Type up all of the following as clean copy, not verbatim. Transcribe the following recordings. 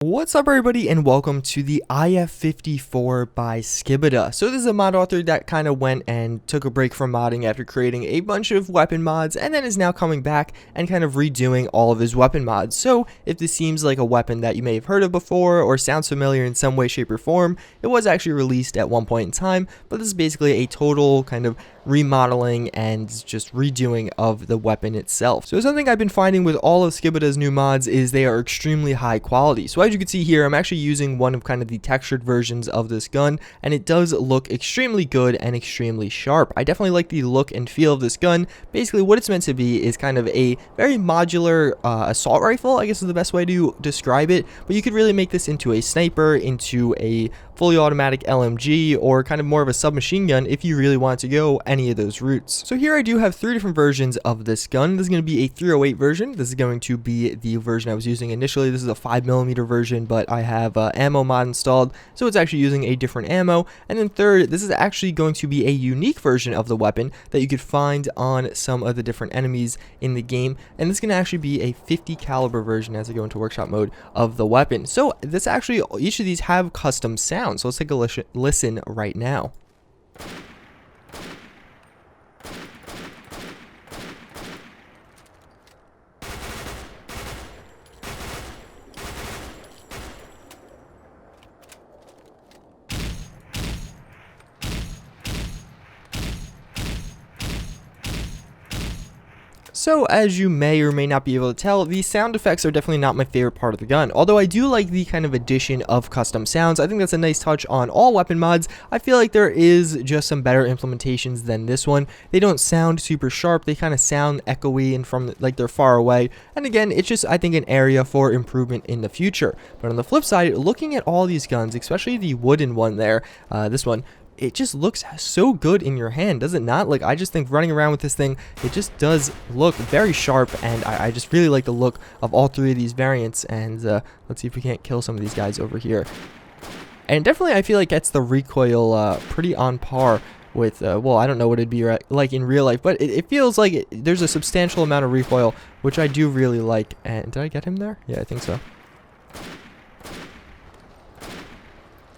What's up everybody and welcome to the IF-54 by Skibadaa. So this is a mod author that kind of went and took a break from modding after creating a bunch of weapon mods and then is now coming back and kind of redoing all of his weapon mods. So if this seems like a weapon that you may have heard of before or sounds familiar in some way, shape, or form, it was actually released at one point in time, but this is basically a total kind of remodeling and just redoing of the weapon itself. So something I've been finding with all of Skibada's new mods is they are extremely high quality. So as you can see here, I'm actually using one of kind of the textured versions of this gun, and it does look extremely good and extremely sharp. I definitely like the look and feel of this gun. Basically what it's meant to be is kind of a very modular assault rifle, I guess is the best way to describe it, but you could really make this into a sniper, into a fully automatic LMG, or kind of more of a submachine gun if you really want to go any of those routes. So here I do have three different versions of this gun. This is going to be a 308 version. This is going to be the version I was using initially. This is a 5mm version, but I have ammo mod installed, so it's actually using a different ammo. And then third, this is actually going to be a unique version of the weapon that you could find on some of the different enemies in the game, and this is going to actually be a 50 caliber version as I go into workshop mode of the weapon. So this actually, each of these have custom sounds. So let's take a listen right now. So as you may or may not be able to tell, the sound effects are definitely not my favorite part of the gun. Although I do like the kind of addition of custom sounds. I think that's a nice touch on all weapon mods. I feel like there is just some better implementations than this one. They don't sound super sharp. They kind of sound echoey and from like they're far away. And again, it's just I think an area for improvement in the future. But on the flip side, looking at all these guns, especially the wooden one there, this one, it just looks so good in your hand, does it not? Like, I just think running around with this thing, it just does look very sharp, and I just really like the look of all three of these variants. And let's see if we can't kill some of these guys over here. And definitely I feel like that's the recoil pretty on par with, well, I don't know what it'd be like in real life, but it feels like there's a substantial amount of recoil, which I do really like. And did I get him there? Yeah, I think so.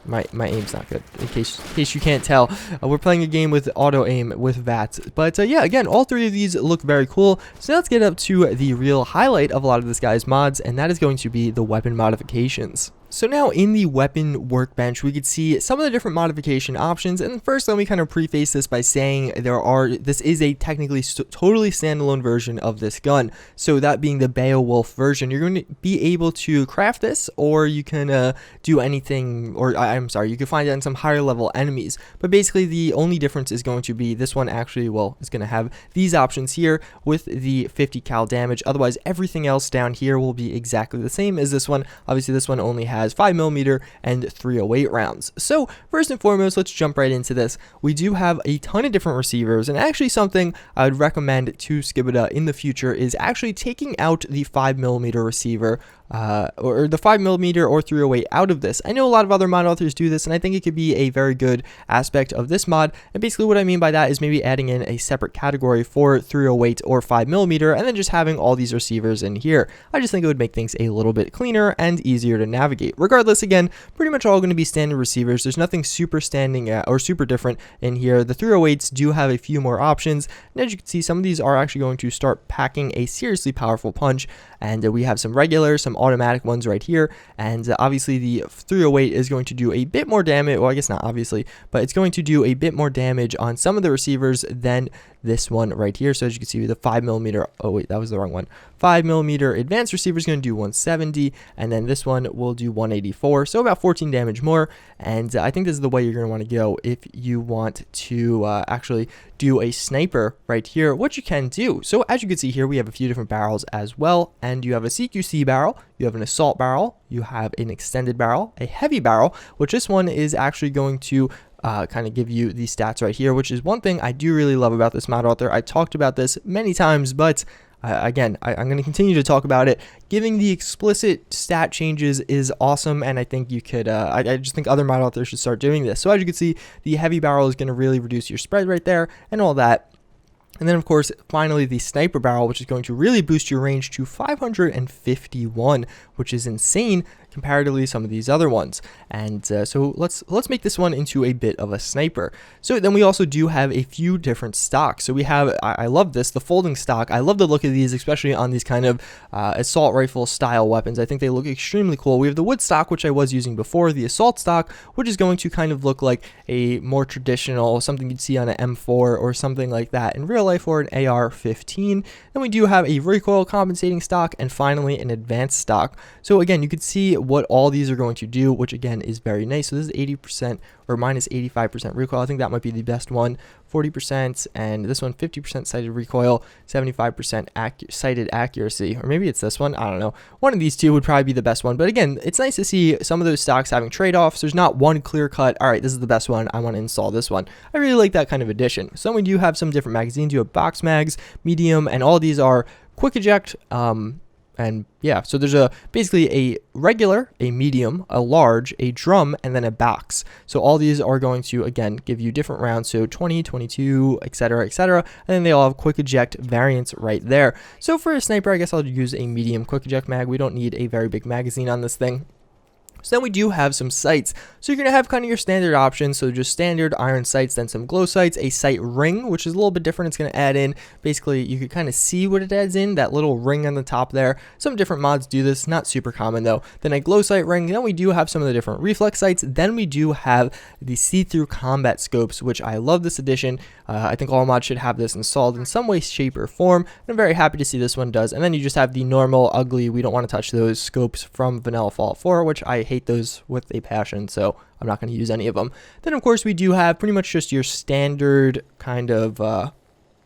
My aim's not good, in case you can't tell. We're playing a game with auto aim with VATS. But yeah, again, all three of these look very cool. So now let's get up to the real highlight of a lot of this guy's mods, and that is going to be the weapon modifications. So now in the weapon workbench, we could see some of the different modification options. And first, let me kind of preface this by saying this is a technically totally standalone version of this gun. So that being the Beowulf version, you're going to be able to craft this, or you can do anything, or I'm sorry, you can find it on some higher level enemies. But basically the only difference is going to be this one actually, well, is going to have these options here with the 50 cal damage. Otherwise, everything else down here will be exactly the same as this one. Obviously, this one only has 5mm and 308 rounds. So first and foremost, let's jump right into this. We do have a ton of different receivers, and actually something I would recommend to Skibadaa in the future is actually taking out the 5mm receiver or the 5mm or 308 out of this. I know a lot of other mod authors do this, and I think it could be a very good aspect of this mod. And basically what I mean by that is maybe adding in a separate category for 308 or 5mm, and then just having all these receivers in here. I just think it would make things a little bit cleaner and easier to navigate. Regardless, again, pretty much all going to be standard receivers. There's nothing super standing or super different in here. The 308s do have a few more options, and as you can see, some of these are actually going to start packing a seriously powerful punch. And we have some regular, some automatic ones right here, and obviously the 308 is going to do a bit more damage, well, I guess not obviously, but it's going to do a bit more damage on some of the receivers than this one right here. So as you can see, the 5mm, oh wait, that was the wrong one, 5mm advanced receiver is going to do 170, and then this one will do 184, so about 14 damage more. And I think this is the way you're going to want to go if you want to actually do a sniper right here, which you can do. So as you can see here, we have a few different barrels as well, and you have a CQC barrel, you have an assault barrel, you have an extended barrel, a heavy barrel, which this one is actually going to kind of give you the stats right here, which is one thing I do really love about this mod author. I talked about this many times, but again, I'm going to continue to talk about it. Giving the explicit stat changes is awesome, and I think you could, I just think other mod authors should start doing this. So as you can see, the heavy barrel is going to really reduce your spread right there and all that. And then, of course, finally, the sniper barrel, which is going to really boost your range to 551, which is insane. comparatively some of these other ones. And so let's make this one into a bit of a sniper. So then we also do have a few different stocks. So we have, I love this, the folding stock. I love the look of these, especially on these kind of assault rifle style weapons. I think they look extremely cool. We have the wood stock, which I was using before, the assault stock, which is going to kind of look like a more traditional, something you'd see on an M4 or something like that in real life, or an AR-15. Then we do have a recoil compensating stock, and finally an advanced stock. So again, you can see what all these are going to do, which again is very nice. So this is 80% or minus 85% recoil. I think that might be the best one. 40%, and this one 50% sighted recoil, 75% sighted accuracy, or maybe it's this one, I don't know. One of these two would probably be the best one, but again, it's nice to see some of those stocks having trade-offs. There's not one clear cut, all right, this is the best one, I want to install this one. I really like that kind of addition. So we do have some different magazines. You have box mags, medium, and all these are quick eject, and yeah, so there's basically a regular, a medium, a large, a drum, and then a box. So all these are going to, again, give you different rounds. So 20, 22, etc., etc. And then they all have quick eject variants right there. So for a sniper, I guess I'll use a medium quick eject mag. We don't need a very big magazine on this thing. So then we do have some sights. So you're going to have kind of your standard options. So just standard iron sights, then some glow sights, a sight ring, which is a little bit different. It's going to add in, basically, you could kind of see what it adds in, that little ring on the top there. Some different mods do this, not super common though. Then a glow sight ring. Then we do have some of the different reflex sights. Then we do have the see-through combat scopes, which I love this addition. I think all mods should have this installed in some way, shape, or form. And I'm very happy to see this one does. And then you just have the normal, ugly, we don't want to touch those scopes from vanilla Fallout 4, which I hate those with a passion, so I'm not going to use any of them. Then of course we do have pretty much just your standard kind of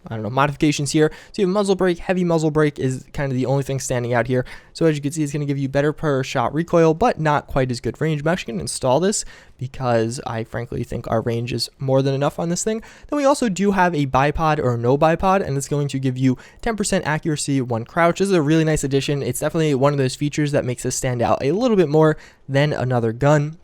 I don't know, modifications here. So you have muzzle brake. Heavy muzzle brake is kind of the only thing standing out here. So as you can see, it's going to give you better per shot recoil, but not quite as good range. I'm actually going to install this because I frankly think our range is more than enough on this thing. Then we also do have a bipod or no bipod, and it's going to give you 10% accuracy when crouch. This is a really nice addition. It's definitely one of those features that makes this stand out a little bit more than another gun.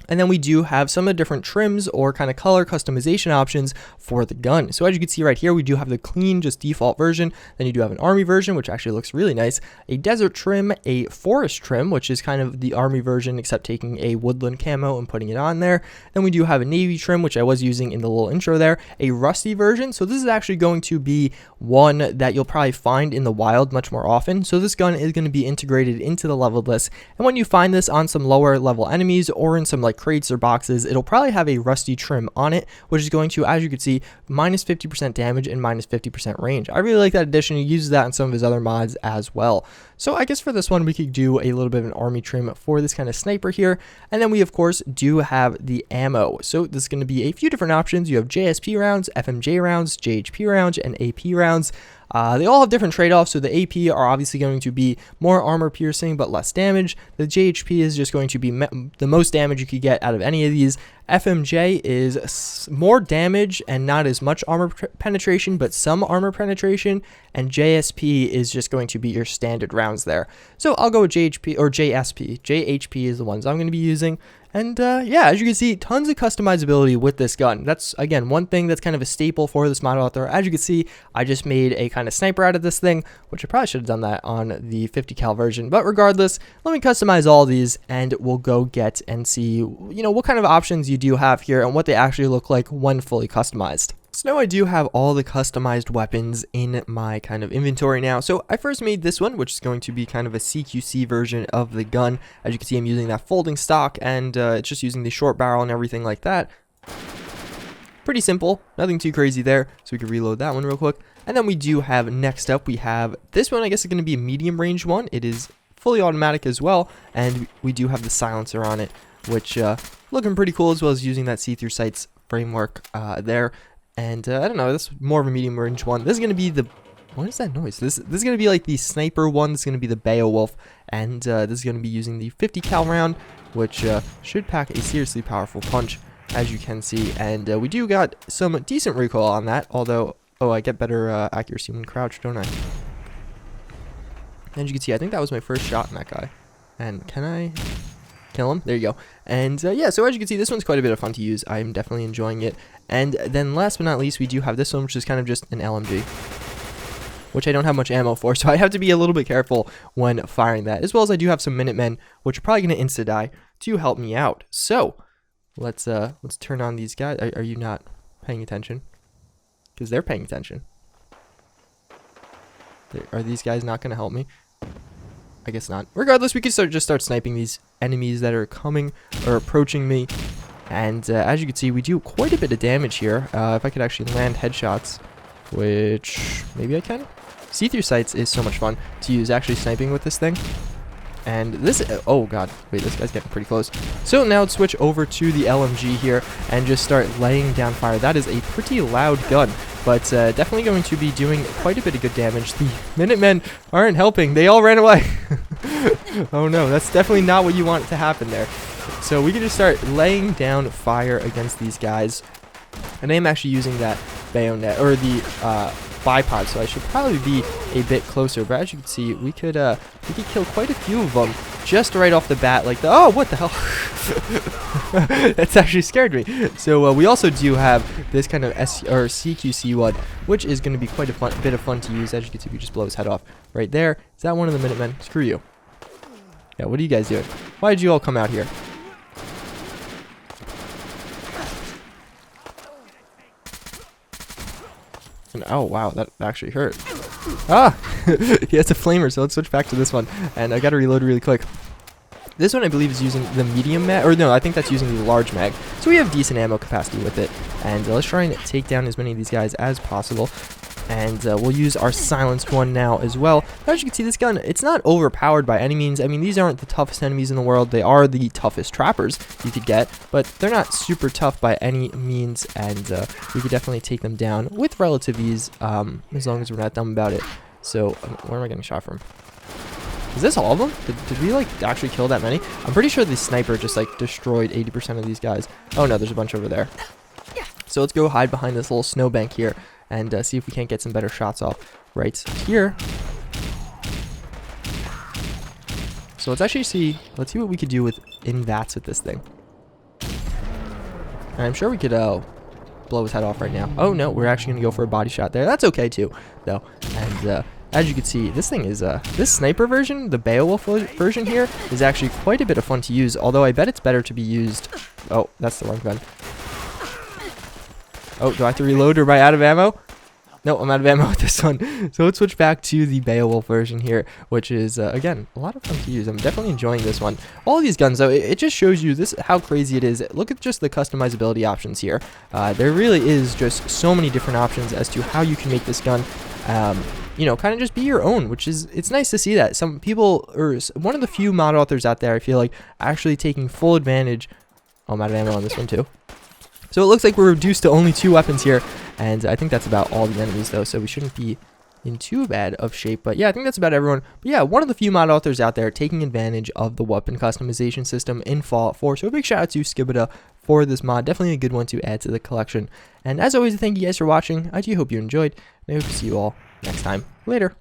And then we do have some of the different trims or kind of color customization options for the gun. So as you can see right here, we do have the clean, just default version. Then you do have an army version, which actually looks really nice. A desert trim, a forest trim, which is kind of the army version, except taking a woodland camo and putting it on there. Then we do have a navy trim, which I was using in the little intro there. A rusty version. So this is actually going to be one that you'll probably find in the wild much more often. So this gun is going to be integrated into the leveled list. And when you find this on some lower level enemies or in some like crates or boxes, it'll probably have a rusty trim on it, which is going to, as you can see, minus 50% damage and minus 50% range. I really like that addition. He uses that in some of his other mods as well. So I guess for this one, we could do a little bit of an army trim for this kind of sniper here. And then we, of course, do have the ammo. So this is going to be a few different options. You have JSP rounds, FMJ rounds, JHP rounds, and AP rounds. They all have different trade-offs, so the AP are obviously going to be more armor piercing but less damage. The JHP is just going to be the most damage you could get out of any of these. FMJ is more damage and not as much armor penetration, but some armor penetration. And JSP is just going to be your standard rounds there. So I'll go with JHP or JSP. JHP is the ones I'm going to be using. And yeah, as you can see, tons of customizability with this gun. That's, again, one thing that's kind of a staple for this model out there. As you can see, I just made a kind of sniper out of this thing, which I probably should have done that on the 50 cal version. But regardless, let me customize all these and we'll go get and see, you know, what kind of options you do have here and what they actually look like when fully customized. So now I do have all the customized weapons in my kind of inventory now. So I first made this one, which is going to be kind of a CQC version of the gun. As you can see, I'm using that folding stock and it's just using the short barrel and everything like that. Pretty simple, nothing too crazy there. So we can reload that one real quick. And then we do have, next up, we have this one. I guess it's going to be a medium range one. It is fully automatic as well. And we do have the silencer on it, which looking pretty cool, as well as using that see-through sights framework there. And I don't know, this is more of a medium range one. This is going to be the, what is that noise? This is going to be like the sniper one. This is going to be the Beowulf. And this is going to be using the 50 cal round, which should pack a seriously powerful punch, as you can see. And we do got some decent recoil on that, although, oh, I get better accuracy when crouched, don't I? As you can see, I think that was my first shot in that guy. And can I kill him? There you go. And yeah, so as you can see, this one's quite a bit of fun to use. I'm definitely enjoying it. And then last but not least, we do have this one, which is kind of just an LMG. which I don't have much ammo for, so I have to be a little bit careful when firing that, as well as I do have some Minutemen, which are probably going to insta-die to help me out. So let's turn on these guys. Are you not paying attention? Because they're paying attention. Are these guys not going to help me? I guess not. Regardless, we can just start sniping these enemies that are coming or approaching me. And as you can see, we do quite a bit of damage here. If I could actually land headshots, which maybe I can. See-through sights is so much fun to use actually sniping with this thing. And this, oh god, wait, this guy's getting pretty close. So now let's switch over to the LMG here and just start laying down fire. That is a pretty loud gun, but definitely going to be doing quite a bit of good damage. The Minutemen aren't helping. They all ran away. Oh no, that's definitely not what you want to happen there. So we can just start laying down fire against these guys. And I am actually using that bayonet, or the bipod, so I should probably be a bit closer. But as you can see, we could kill quite a few of them just right off the bat. Like oh, what the hell? That's actually scared me. So we also do have this kind of CQC one, which is going to be quite a bit of fun to use. As you can see, we just blow his head off right there. Is that one of the Minutemen? Screw you. Yeah, what are you guys doing? Why did you all come out here? And, oh wow, that actually hurt. Ah! He has a flamer, so let's switch back to this one. And I gotta reload really quick. This one I believe is using the medium mag, or no, I think that's using the large mag. So we have decent ammo capacity with it. And let's try and take down as many of these guys as possible. And we'll use our silenced one now as well. As you can see, this gun, it's not overpowered by any means. I mean, these aren't the toughest enemies in the world. They are the toughest trappers you could get, but they're not super tough by any means, and we could definitely take them down with relative ease, as long as we're not dumb about it. So, where am I getting shot from? Is this all of them? Did we, like, actually kill that many? I'm pretty sure the sniper just, like, destroyed 80% of these guys. Oh, no, there's a bunch over there. So let's go hide behind this little snowbank here and see if we can't get some better shots off right here. So let's see what we could do with VATS with this thing. And I'm sure we could blow his head off right now. Oh no, we're actually gonna go for a body shot there. That's okay too, though. And as you can see, this thing is this sniper version, the Beowulf version here, is actually quite a bit of fun to use. Although I bet it's better to be used. Oh, that's the wrong gun. Oh, do I have to reload, or am I out of ammo? No, I'm out of ammo with this one. So let's switch back to the Beowulf version here, which is, again, a lot of fun to use. I'm definitely enjoying this one. All of these guns, though, it just shows you this how crazy it is. Look at just the customizability options here. There really is just so many different options as to how you can make this gun, you know, kind of just be your own, which is, it's nice to see that. Some people, or one of the few mod authors out there, I feel like, actually taking full advantage. Oh, I'm out of ammo on this one, too. So it looks like we're reduced to only 2 weapons here, and I think that's about all the enemies though, so we shouldn't be in too bad of shape. But yeah, I think that's about everyone. But yeah, one of the few mod authors out there taking advantage of the weapon customization system in Fallout 4. So a big shout out to Skibadaa for this mod. Definitely a good one to add to the collection. And as always, thank you guys for watching. I do hope you enjoyed, and I hope to see you all next time. Later.